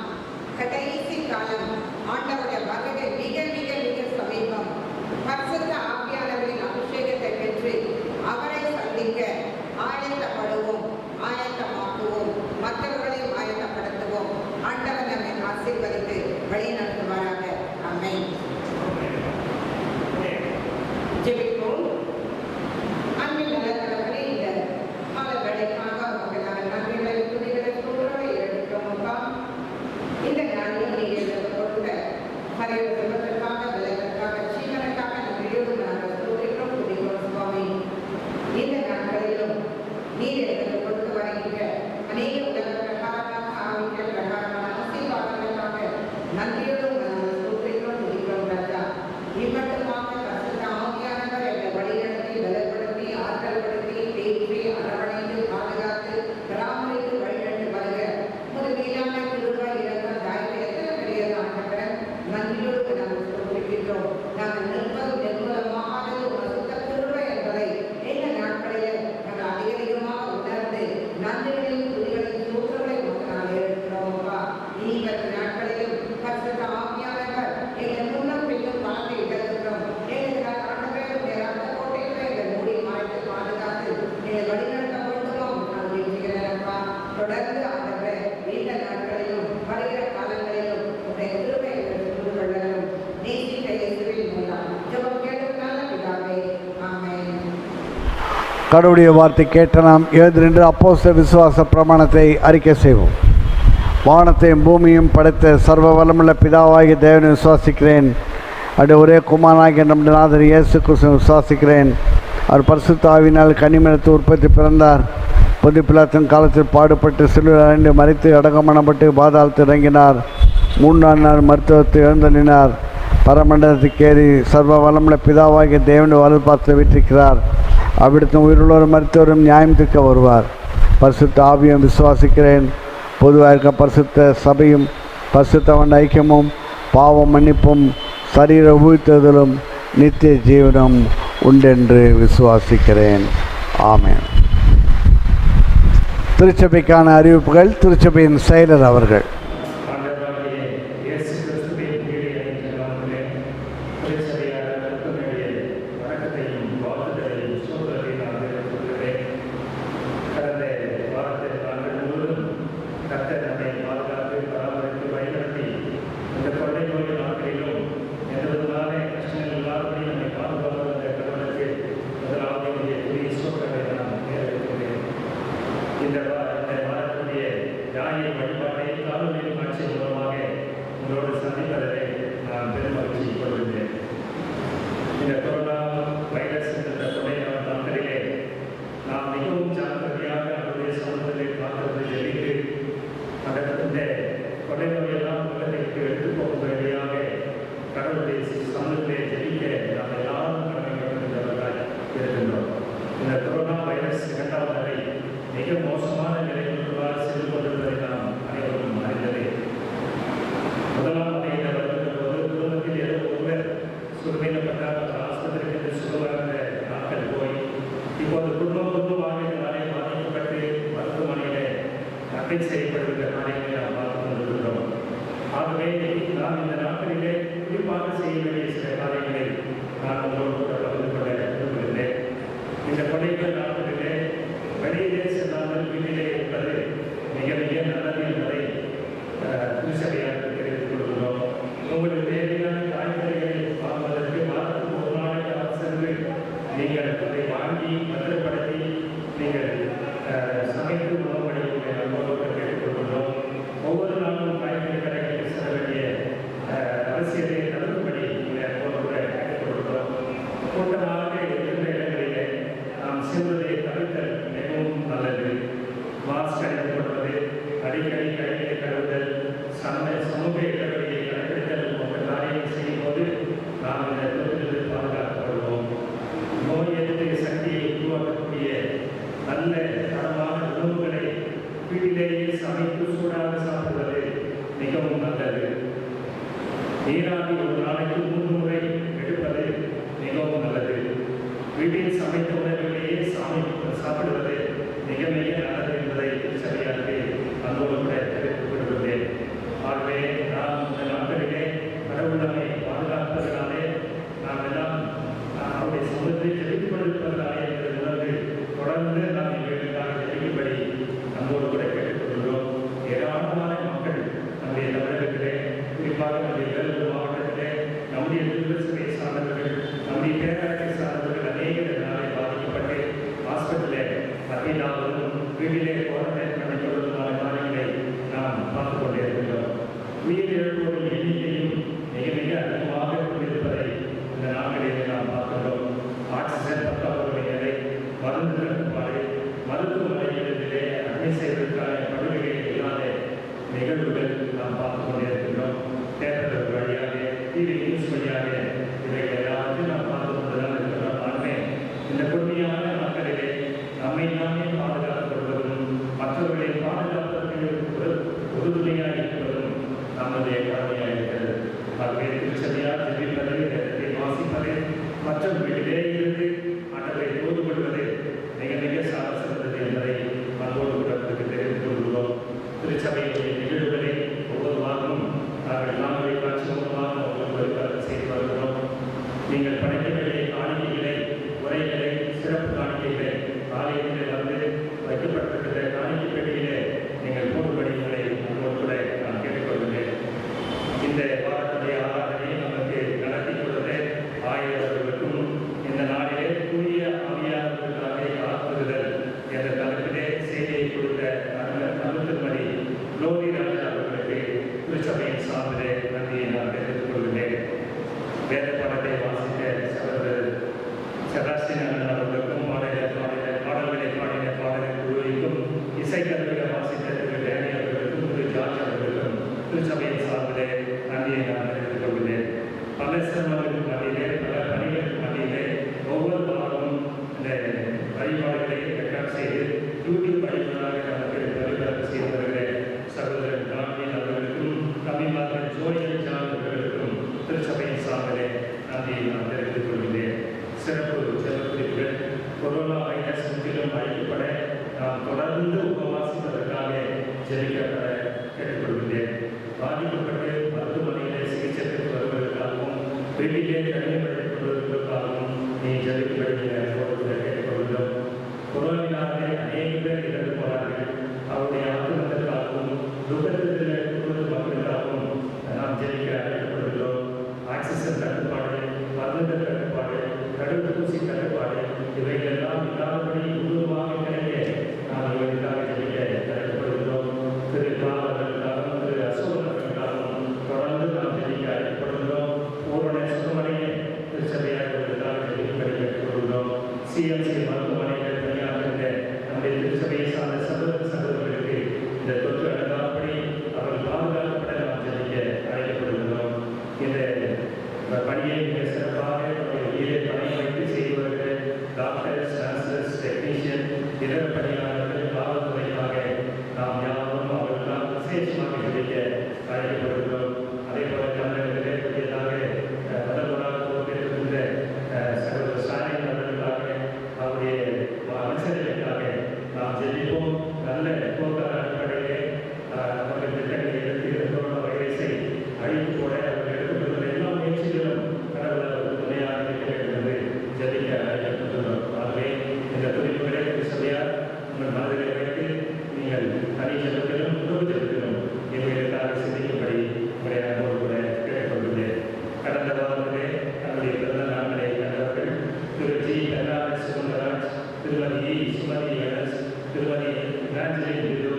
கடைசி காலம், ஆண்டவருடைய வருகை மிக மிக மிக சமீபம். பரிசுத்த ஆவியானவரின் அபிஷேகத்தை பெற்று அவரை சந்திக்க ஆயத்தப்படுவோம், ஆயத்தமாக்குவோம், மற்றவர்களையும் ஆயத்தப்படுத்துவோம். ஆண்டவர் நம்மை ஆசீர்வதித்து வழி நடத்துவாராக. ஆமென். ஜெபிப்போம். அன்பின் நல்லவர்களே, இந்த காலவேளைக்காக உங்கள் நன்றிகளை துணிகளை தூரவை எடுக்கிறோம். அப்பா, இந்த நாளில் நீங்கள் கொடுத்த கரையை செல்வதற்காக, விலகற்காக, சீவனுக்காக நன்றியோடு நாங்கள் துதிக்கிறோம், துதிக்கிறோம் சுவாமி. இந்த நாட்களிலும் நீர் எங்களுக்கு கொடுத்து வருகின்ற அநேக உலக பிரகாரமாக ஆவிக்க பிரகாரமான ஆசீர்வாதங்களுக்காக நன்றியோடு நாங்கள் துதிக்கிறோம், துதிக்கிறோம் ராஜா. இம்மட்டுமாக பரிசுத்த ஆவியானவர் கடவுளுடைய வார்த்தை கேட்ட நாம் எழுந்திருந்து அப்போஸ்தலர் விசுவாச பிரமாணத்தை அறிக்கை செய்வோம். வானத்தையும் பூமியும் படைத்த சர்வ வல்லமுள்ள பிதாவாகிய தேவனை விசுவாசிக்கிறேன். அப்படி ஒரே குமாரனாகிய நம்முடைய நாதர் இயேசு கிறிஸ்துவை விசுவாசிக்கிறேன். அவர் பரிசுத்த ஆவியினால் கன்னிமரித்து உற்பத்தி பிறந்தார். பொது பிலாத்தின் காலத்தில் பாடுபட்டு சிலுவையில் அறைந்து மரித்து அடக்கமணப்பட்டு பாதாளத்தில் இறங்கினார். 3 நாள் மருத்துவத்தை எழுந்தள்ளினார். பரமண்டலத்துக்கு ஏறி சர்வ வல்லமுள்ள பிதாவாகிய தேவனை வலது பார்த்து விட்டிருக்கிறார். அவ்விடத்து உயிருள்ளோர் மருத்துவரும் நியாயம் தீர்க்க வருவார். பரிசுத்த ஆவியும் விசுவாசிக்கிறேன். பொதுவாக இருக்க பரிசுத்த சபையும் பரிசுத்தவன் ஐக்கியமும் பாவம் மன்னிப்பும் சரீர உயிர்த்தெழுதலும் நித்திய ஜீவனம் உண்டென்று விசுவாசிக்கிறேன். ஆமென். திருச்சபைக்கான அறிவிப்புகள். திருச்சபையின் செயலர் அவர்கள். ஆகியவர்களுக்கும் இந்த நாளிலே தூய ஆவியானவர்களுக்காக செபாஸ்டின் அண்ணன் அவர்களுக்கும் பாடல்களை பாடின பாடல் குழுவிற்கும் இசைக்கருவிகளை வாசித்த திரு டேனி அவர்களுக்கும் திரு ஜார்ஜ் அவர்களுக்கும் திருச்சபையின் சார்பிலே நன்றியை நான் தெரிவித்துக் கொள்கிறேன். பல சிரமங்களுக்கு மத்தியிலே பல பணிகளுக்கு மத்தியிலே ஒவ்வொரு வாரமும் இந்த வழிபாடுகளை ரெக்கார்ட் செய்து யூடியூப் வழிபாடாக நமக்கு வழிபாடு செய்து வருகிற சகோதரர் காந்தியன் அவர்களுக்கும் தமிழ்நாட்டின் ஜோயல் ஜான் அவர்களுக்கும் திருச்சபையின் சார்பிலே நன்றியை நான் தெரிவித்துக் கொள்கிறேன். சிறப்பு ஜெபக்குறிப்புகள் கொரோனா வைரஸ் முற்றிலும் அழிக்கப்பட நாம் தொடர்ந்து உபவாசிப்பதற்காக ஜெபிக்கப்பட கேட்டுக்கொள்கிறேன். பாதிக்கப்பட்டு மருத்துவமனையிலே சிகிச்சை பெற்று வருவதற்காகவும் வீட்டிலே தனிமைப்படுத்திக் கொள்வதற்காகவும் நீ ஜெபிக்கும்படி கேட்டுக்கொள்கிறோம். கொரோனாவினாலே அநேக பேர் இறந்து போனார்கள். அவருடைய ஆத்மத்திற்காகவும் துக்கத்தில் கூடுதல் மக்களுக்காகவும் நாம் ஜெபிக்க அழைக்கப்படுகிறோம். ஆக்சிஜன் தட்டுப்பாடு, மருந்து தட்டுப்பாடு, தடுப்பூசி தட்டுப்பாடு இவைகளெல்லாம் இல்லாதபடி முழுவதுமாக கிடைக்க நாம் இவர்களுக்காக ஜெபிக்க அழைக்கப்படுகிறோம். திரு காவலர்களுக்காகவும் திரு அசோகர்களுக்காகவும் தொடர்ந்து நாம் ஜெபிக்க அழைக்கப்படுகிறோம். பூரண சுகமனையை திருச்சபையாளர்களுக்காக ஜெபிப்பதை கேட்டுக்கொள்கிறோம். சிஎம்சி மருத்துவமனையில் பணியாற்றுகிற நம்முடைய திருச்சபையை சார்ந்த சகோதரர்களுக்கு இந்த தொற்று அடங்காதபடி அவர்கள் பாதுகாக்கப்பட நாம் ஜெபிக்க அழைக்கப்படுகிறோம். இந்த பணியை மிக சிறப்பாக உயிரை பணியை வைத்து செய்து வருகிற டாக்டர்ஸ், நர்சஸ், டெக்னீஷியன், இதர பணியாளர்கள், காவல்துறைக்காக நாம் யாரும் அவர்களால் விசேஷமாக ஜெபிக்க அழைக்கப்படுகிறோம். அதே போல தமிழர்களே புதியதாக முதல்வராக பொறுப்பேற்றிருக்கின்ற சகோதரர் ஸ்டாலின் அவர்களுக்காக அவருடைய அமைச்சர்களுக்காக நாம் ஜெபிப்போம். நல்ல போக்கார அடிப்படையிலே அவர்கள் திட்டங்களை எடுத்து கொரோனா வைரஸை அழித்து போட அவர்கள் எடுத்துக்கொள்கிற எல்லா முயற்சிகளும் கடவுள் துணையாக இருக்க வேண்டும் என்று ஜெபிக்க அழைக்கப்பட்டுள்ளோம். ஆகவே இந்த குறிப்புகளை திருச்சபையார் உங்கள் மனதில் வைத்து நீங்கள் தனி ஜெபத்திலும் குடும்ப ஜெபத்திலும் இவர்களுக்காக சிந்திக்கும்படி உங்களை அன்போடு கூட கேட்டுக்கொள்கிறேன். கடந்த வாரத்திலே தன்னுடைய பிறந்த நாட்களை கண்டவர்கள் திரு ஜி கருணாநிதி சுமந்தராஜ், திருமதி சுமதி எஸ், திருமதி ராஞ்சலின் பிது,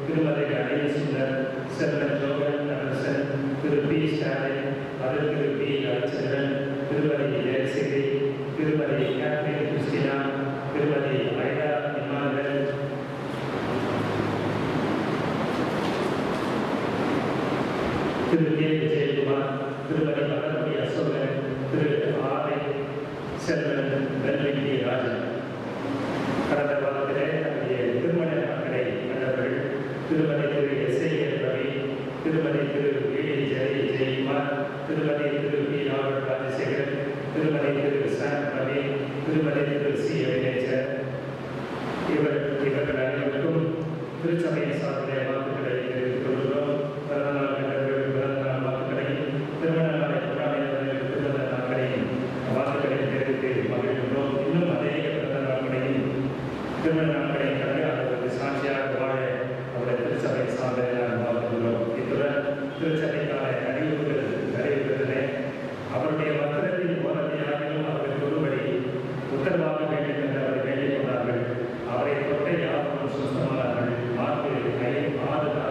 திருமதி அணில் சுந்தர், செல்வன் ஜோகன் அரசன், திரு பி ஸ்டாலின், அதில் திரு பி ரவிச்சந்திரன், திருமதி ஜெயசேரி, திருமதி கேத்ரின் கிறிஸ்டினா, திருமதி ஐடா இமானுவேல், திரு கே விஜயகுமார், திருமதி வளர்மதி அசோகன், திரு ஆரை செல்வன், வெல்விண்டி ராஜன். கடந்த வாரத்திலே தன்னுடைய திருமண மக்களை கண்டவர்கள் திருமதி திரு எஸ்ஐஎல் ரவி, திருமதி திரு வி ஜெயக்குமார், திருமதி திரு பி ராபர்ட் ராஜசேகர், திருமதி திரு சாம் ரவி, திருமதி திரு சி அபிநேச்சர். இவர்கள் அனைவருக்கும் திருச்சபையின் சார்பிலே வாழ்த்துக்களை தெரிவித்துக் கொள்கிறோம். பிறந்தநாள் கண்டவர்கள் பிறந்தநாள் வாழ்த்துக்களையும், திருமண நாளை கொண்டாடியவர்களுக்கு திருமண நாட்களையும் வாழ்த்துக்களை தெரிவித்து மகிழ்கின்றோம். இன்னும் அநேக பிறந்த நாட்களையும் திருமண நாட்களையும் கல்யாணத்திற்கு சாட்சியாக வாழ அவருடைய திருச்சபை சார்பில் வாழ்த்துகிறோம். இத்துடன் திருச்சபைக்கான அறிவிப்புகளிலே அவருடைய வத்திரத்தின் ஓரத்தையாகவும் அவர்கள் ஒருபடி உத்தரவாக வேண்டும் என்று அவரை வேண்டிக் கொண்டார்கள். அவரை தொட்ட யாரும் சுத்தமானார்கள். 4 5 6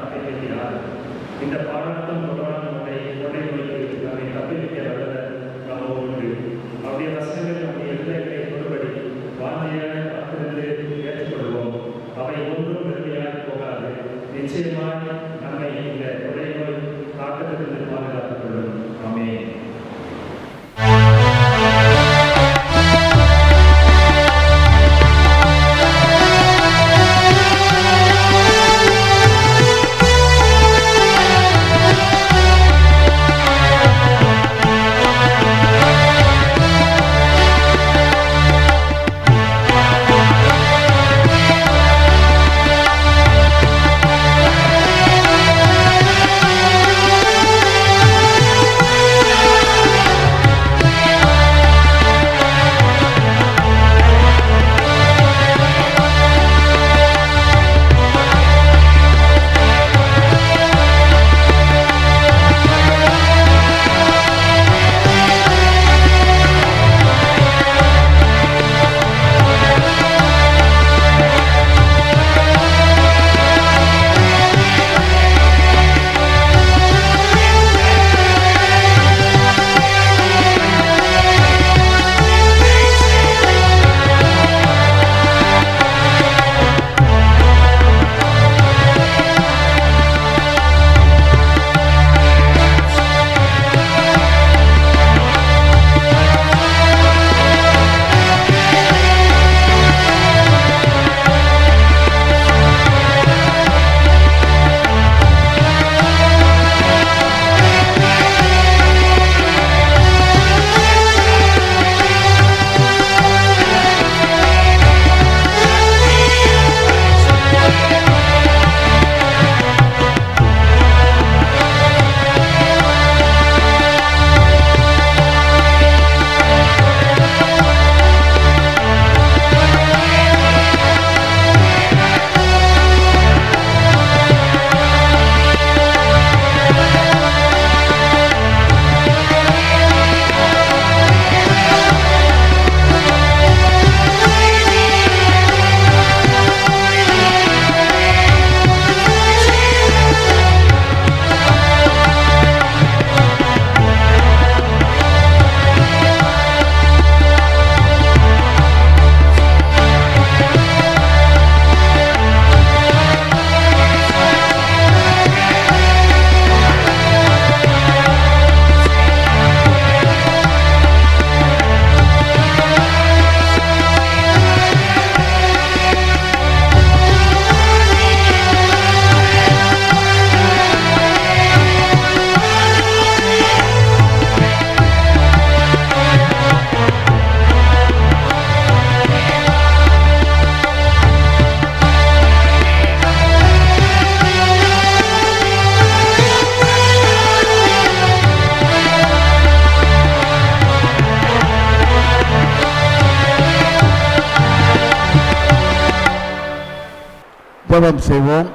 ஜெபம் செய்வோம்.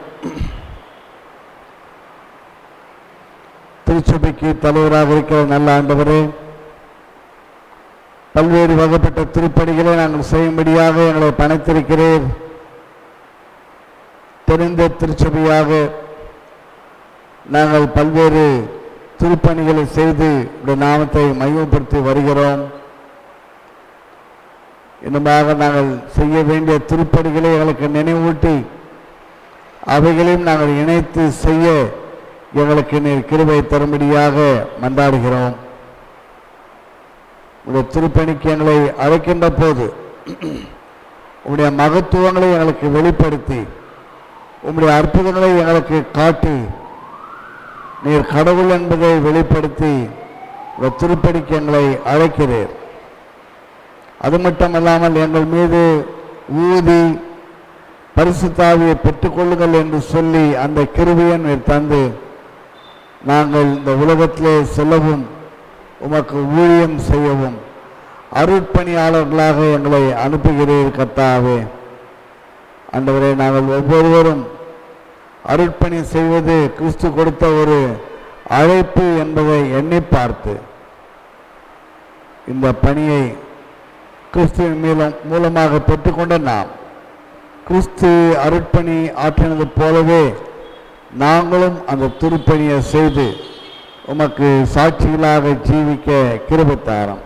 திருச்சபைக்கு தலைவராக இருக்கிற நல்ல ஆண்டவரே, பல்வேறு வகைப்பட்ட திருப்பணிகளை நாங்கள் செய்யும்படியாக எங்களை பணித்திருக்கிறீர். தெரிந்த திருச்சபையாக நாங்கள் பல்வேறு திருப்பணிகளை செய்து இந்த நாமத்தை மையப்படுத்தி வருகிறோம். இன்னுமாக நாங்கள் செய்ய வேண்டிய திருப்பணிகளை எங்களுக்கு நினைவூட்டி அவைகளையும் நாங்கள் இணைத்து செய்ய எங்களுக்கு நீர் கிருபை தரும்படியாக மன்றாடுகிறோம். உடைய திருப்பணிக்கு எங்களை அழைக்கின்ற போது உடைய மகத்துவங்களை எங்களுக்கு வெளிப்படுத்தி உம்முடைய அற்புதங்களை எங்களுக்கு காட்டி நீர் கடவுள் என்பதை வெளிப்படுத்தி உடைய திருப்பணிக்கு எங்களை அழைக்கிறீர். அது மட்டுமல்லாமல் எங்கள் மீது ஊதி பரிசுத்த ஆவியை பெற்றுக்கொள்ளுங்கள் என்று சொல்லி அந்த கிருபையை நீர் தந்து நாங்கள் இந்த உலகத்திலே செல்லவும் உமக்கு ஊழியம் செய்யவும் அருட்பணியாளர்களாக எங்களை அனுப்புகிறீர் கர்த்தாவே. ஆண்டவரே, நாங்கள் ஒவ்வொருவரும் அருட்பணி செய்வது கிறிஸ்து கொடுத்த ஒரு அழைப்பு என்பதை எண்ணி பார்த்து இந்த பணியை கிறிஸ்துவின் மூலமாக பெற்றுக்கொண்ட நாம் கிறிஸ்து அருட்பணி ஆற்றினது போலவே நாங்களும் அந்த திருப்பணியை செய்து உமக்கு சாட்சிகளாக ஜீவிக்க கிருபை தாரும்.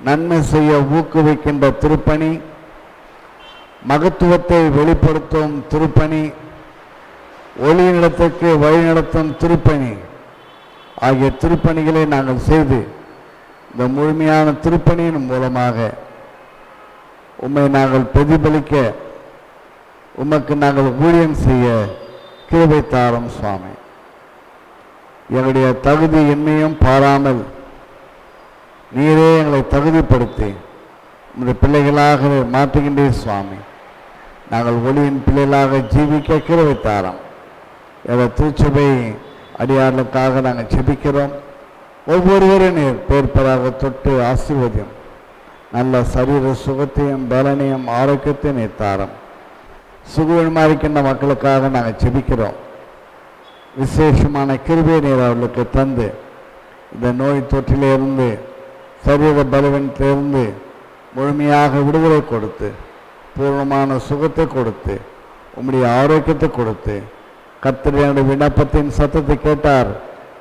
நன்மை செய்ய ஊக்குவிக்கின்ற திருப்பணி, மகத்துவத்தை வெளிப்படுத்தும் திருப்பணி, ஒளியிடத்துக்கு வழிநடத்தும் திருப்பணி ஆகிய திருப்பணிகளை நாங்கள் செய்து இந்த முழுமையான திருப்பணியின் மூலமாக உம்மை நாங்கள் பிரதிபலிக்க உமக்கு நாங்கள் ஊழியம் செய்ய கிருபை தாரும் சுவாமி. எங்களுடைய தகுதி என்னையும் பாராமல் நீரே எங்களை தகுதிப்படுத்தி உங்களுடைய பிள்ளைகளாக மாற்றுகின்றீர் சுவாமி. நாங்கள் ஒளியின் பிள்ளைகளாக ஜீவிக்க கிருபை தாரும். எங்கள் திருச்சபை அடியார்களுக்காக நாங்கள் ஜெபிக்கிறோம். ஒவ்வொருவரும் நீர் பேர்ப்பதாக தொட்டு ஆசீர்வதியும். நல்ல சரீர சுகத்தையும் பலனையும் ஆரோக்கியத்தையும் நீர் தாரும். சுகவீனமாக இருக்கின்ற மக்களுக்காக நாங்கள் ஜெபிக்கிறோம். விசேஷமான கிருபையை நீர் அவர்களுக்கு தந்து இந்த நோய் தொற்றிலிருந்து சரீர பலவீனத்திலிருந்து முழுமையாக விடுதலை கொடுத்து பூர்ணமான சுகத்தை கொடுத்து உம்முடைய ஆரோக்கியத்தை கொடுத்து கர்த்தருடைய விண்ணப்பத்தின் சத்தத்தை கேட்டார்,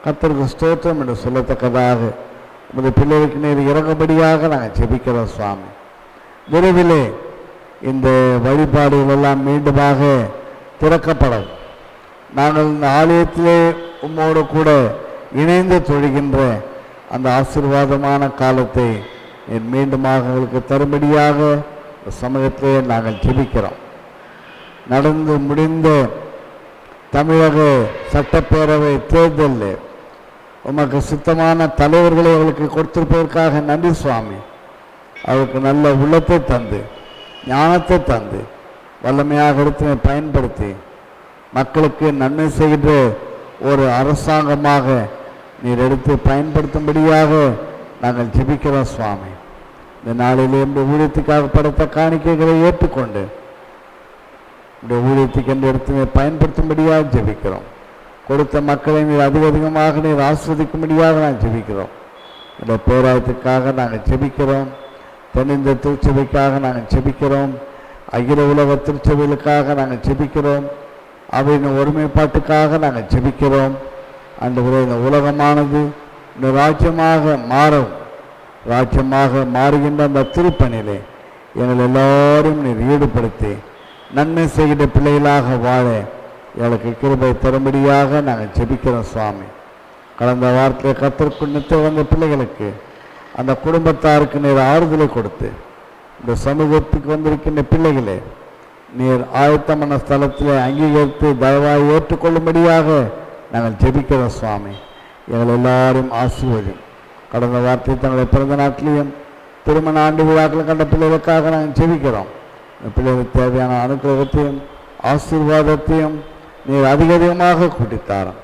கர்த்தருக்கு ஸ்தோத்திரம் என்று சொல்லத்தக்கதாக உங்களுடைய பிள்ளைகளுக்கு நீர் இறங்கும்படியாக நாங்கள் ஜெபிக்கிறோம் சுவாமி. விரைவிலே இந்த வழிபாடுகள் எல்லாம் மீண்டுமாக திறக்கப்படும். நாங்கள் இந்த ஆலயத்திலே உம்மோடு கூட இணைந்து தொழுகின்ற அந்த ஆசீர்வாதமான காலத்தை மீண்டுமாக உங்களுக்கு தரும்படியாக சமூகத்திலே நாங்கள் ஜெபிக்கிறோம். நடந்து முடிந்த தமிழக சட்டப்பேரவை தேர்தலில் உமக்கு சித்தமான தலைவர்களை அவர்களுக்கு கொடுத்திருப்பதற்காக நன்றி சுவாமி. அவருக்கு நல்ல உள்ளத்தை தந்து ஞானத்தை தந்து வல்லமையாக எடுத்து பயன்படுத்தி மக்களுக்கு நன்மை செய்கின்ற ஒரு அரசாங்கமாக நீர் எடுத்து பயன்படுத்தும்படியாக நாங்கள் ஜெபிக்கிறோம் சுவாமி. இந்த நாளிலே இந்த ஊழியத்துக்காக படுத்த காணிக்கைகளை ஏற்றுக்கொண்டு இந்த ஊழியத்துக்கு என்று எடுத்து பயன்படுத்தும்படியாக ஜெபிக்கிறோம். கொடுத்த மக்களை நீர் அதிகமாக நீர் ஆஸ்வதிக்கும்படியாக நாங்கள் ஜெபிக்கிறோம். இந்த பேராயத்துக்காக நாங்கள் ஜெபிக்கிறோம். தென்னிந்திய திருச்சபைக்காக நாங்கள் ஜெபிக்கிறோம். அகில உலக திருச்சபைகளுக்காக நாங்கள் ஜெபிக்கிறோம். அவையின் ஒருமைப்பாட்டுக்காக நாங்கள் ஜெபிக்கிறோம். அந்த இந்த உலகமானது இந்த ராஜ்யமாக மாறும். ராஜ்யமாக மாறுகின்ற அந்த திருப்பணியிலே எங்கள் எல்லாரும் நீர் ஈடுபடுத்தி நன்மை செய்கின்ற பிள்ளைகளாக வாழ எங்களுக்கு கிருபை தரும்படியாக நாங்கள் ஜெபிக்கிறோம் சுவாமி. கடந்த வாரத்தில் கர்த்தருக்கு நித்திய வந்த பிள்ளைகளுக்கு அந்த குடும்பத்தாருக்கு நீர் ஆறுதலை கொடுத்து இந்த சமூகத்துக்கு வந்திருக்கின்ற பிள்ளைகளே நீர் ஆயத்தமான ஸ்தலத்தில் அங்கீகரித்து தயவாய் ஏற்றுக்கொள்ளும்படியாக நாங்கள் ஜெபிக்கிறோம் சுவாமி. எங்கள் எல்லாரும் ஆசீர்வதியும். கடந்த வார்த்தை தங்களுடைய பிறந்த நாட்டிலையும் திருமண ஆண்டு விழாக்கள் கண்ட பிள்ளைகளுக்காக நாங்கள் ஜெபிக்கிறோம். இந்த பிள்ளைகளுக்கு தேவையான அனுகிரகத்தையும் ஆசீர்வாதத்தையும் நீர் அதிகமாக கூட்டித்தாரோம்.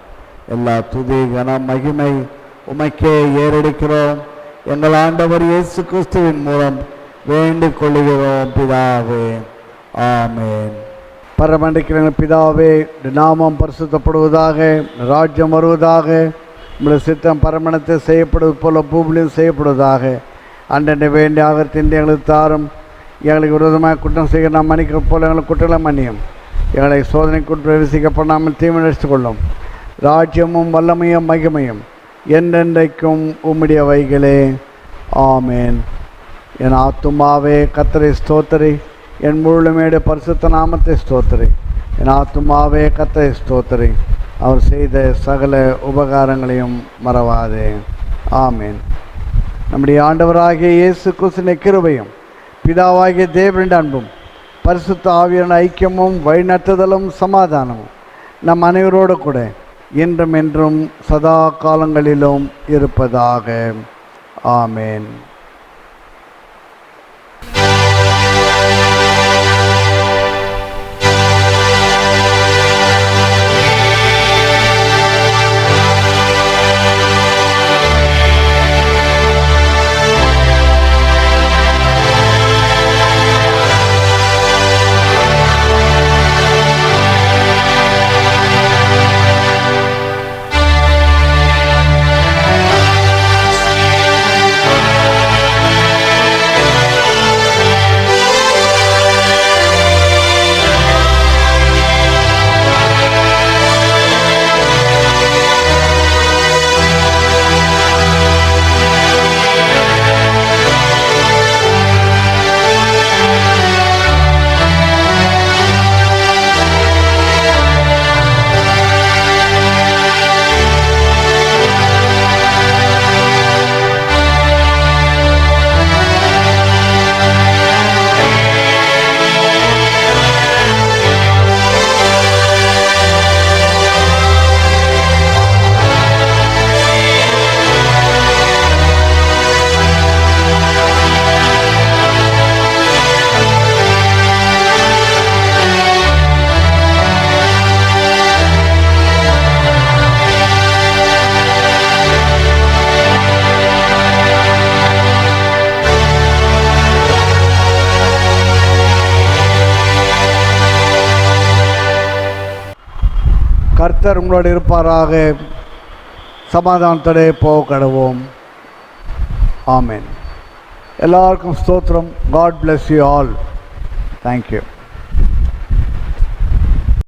எல்லா துதி கன மகிமை உமைக்கே ஏறெடுக்கிறோம். எங்கள் ஆண்டவர் இயேசு கிறிஸ்துவின் மூலம் வேண்டிக் கொள்ளுகிறோம் பிதாவே. ஆமென். பரமண்டிக்கிற பிதாவே, நாமம் பரிசுத்தப்படுவதாக, ராஜ்யம் வருவதாக, உங்களுடைய சித்தம் பரமணத்தை செய்யப்படுவது போல பூமியிலும் செய்யப்படுவதாக. அன்றனை வேண்டிய ஆகத்தின் எங்களுக்கு தாரும். எங்களுக்கு விரோதமாக குற்றம் செய்ய நாம் மன்னிக்கிற போல எங்களுக்கு குற்றங்களை மன்னியும். எங்களை சோதனைக்கு பிரவேசிக்கப்படாமல் தீமை நடத்திக் கொள்ளும். ராஜ்யமும் வல்லமையும் மகிமையும் என்றென்றைக்கும் உம்முடைய வைகளே. ஆமேன். என் ஆத்துமாவே கர்த்தரை ஸ்தோத்திரி, என் முழுமையுடைய பரிசுத்த நாமத்தை ஸ்தோத்திரி. என் ஆத்துமாவே கர்த்தரை ஸ்தோத்திரி, அவர் செய்த சகல உபகாரங்களையும் மறவாதே. ஆமேன். நம்முடைய ஆண்டவராகிய இயேசு கிறிஸ்துவின் கிருபையும் பிதாவாகிய தேவனின் அன்பும் பரிசுத்த ஆவியான ஐக்கியமும் வழிநடத்துதலும் சமாதானமும் நம் அனைவரோடு கூட இன்றும் என்றும் சதா காலங்களிலும் இருப்பதாக. ஆமேன். கர்த்தர் உங்களோடு இருப்பாராக. சமாதானத்தோடு போக கடவோம். ஆமேன். எல்லாருக்கும் ஸ்தோத்திரம். God bless you all. Thank you.